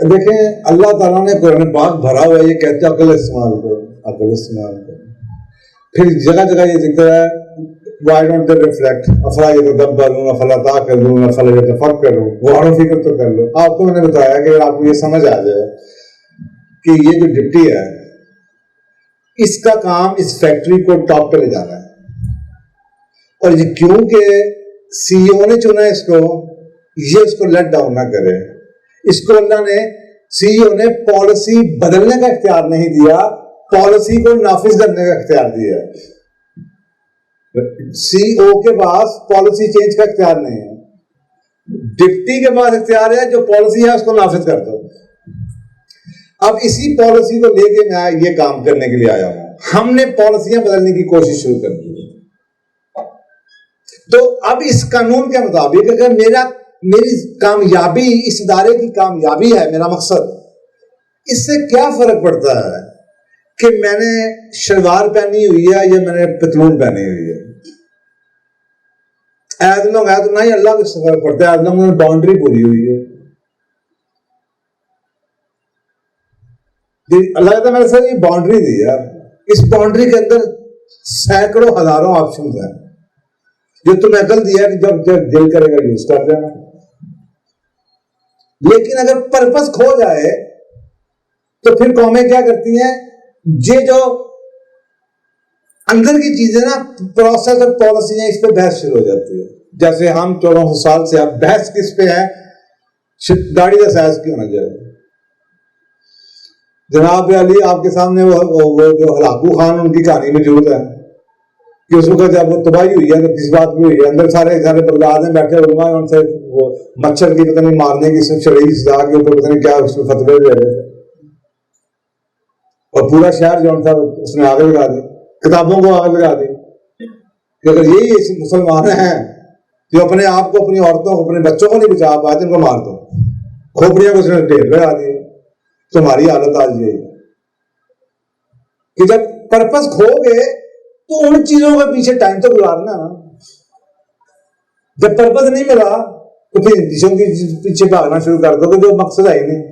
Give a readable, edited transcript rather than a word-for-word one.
देखें, अल्लाह ताला ने कुरान पाक भरा हुआ, ये कहते हैं अकल इस्तेमाल करो, अकल इस्तेमाल करो। फिर जगह जगह ये जिक्र है, व्हाई डोंट दे रिफ्लेक्ट, अफला यतदब्बरून अफला ताक़िलून अफला यतफक्करून, गौर फिक्र तो कर लो। आपको मैंने बताया कि आपको ये समझ आ जाए कि ये जो डिप्टी है, इसका काम इस फैक्ट्री को टॉप पे ले जाना है, और ये क्योंकि सीईओ ने चुना है इसको, ये उसको लेट डाउन ना करे। इसको अल्लाह ने, सीईओ ने पॉलिसी बदलने का इख्तियार नहीं दिया, पॉलिसी को नाफिज करने का इख्तियार दिया। सीईओ के पास पॉलिसी चेंज का इख्तियार नहीं है, डिप्टी के पास इख्तियार है, जो पॉलिसी है उसको नाफिज कर दो। अब इसी पॉलिसी को लेके मैं ये काम करने के लिए आया हूं। हमने पॉलिसियां बदलने की कोशिश शुरू कर दी। तो अब इस कानून के मुताबिक अगर मेरी कामयाबी, इस इदारे की कामयाबी है मेरा मकसद, इससे क्या फर्क पड़ता है कि मैंने शलवार पहनी हुई है या मैंने पतलून पहनी हुई है। ऐद लोग है तो नहीं, अल्लाह को फर्क पड़ता है, ऐद लोगों ने बाउंड्री पूरी हुई है। अल्लाह कहता है मैंने सर ये बाउंड्री दी है, इस बाउंड्री के अंदर सैकड़ों हजारों ऑप्शन हैं जो तुम्हें अकल दिया कि जब जब दिल करेगा यूज कर देना। लेकिन अगर पर्पस खो जाए तो फिर कौमें क्या करती हैं, ये जो अंदर की चीजें ना, प्रोसेस और पॉलिसी है, इस पे बहस शुरू हो जाती है। जैसे हम 14 साल से, अब बहस किस पे है, दाढ़ी का साइज क्यों होना चाहिए। जनाब अली आपके सामने वो जो हलाकू खान, उनकी कहानी मौजूद है कि उस वक्त जब वो तबाही हुई है तो किस बात की हुई है, अंदर सारे बगदाद में बैठे उलमा उनसे वो मच्छर की पता नहीं मारने की शरई सजा के ऊपर पता नहीं क्या उसमें फतवे दे रहे थे, और पूरा शहर जो था उसने आग लगा दी, किताबों को आग लगा दी कि अगर यही मुसलमान हैं जो अपने आप को, अपनी औरतों को, अपने बच्चों को नहीं बचा पाते, उनको मार दो। खोपड़ियों को उसने ढेर लगा दिए। तुम्हारी हालत आज ये कि जब पर्पस खो गए तो उन चीजों के पीछे टाइम तो गुजारना ना। जब पर्पस नहीं मिला तो फिर इन चीजों के पीछे भागना शुरू कर दो कि जो मकसद है ही नहीं।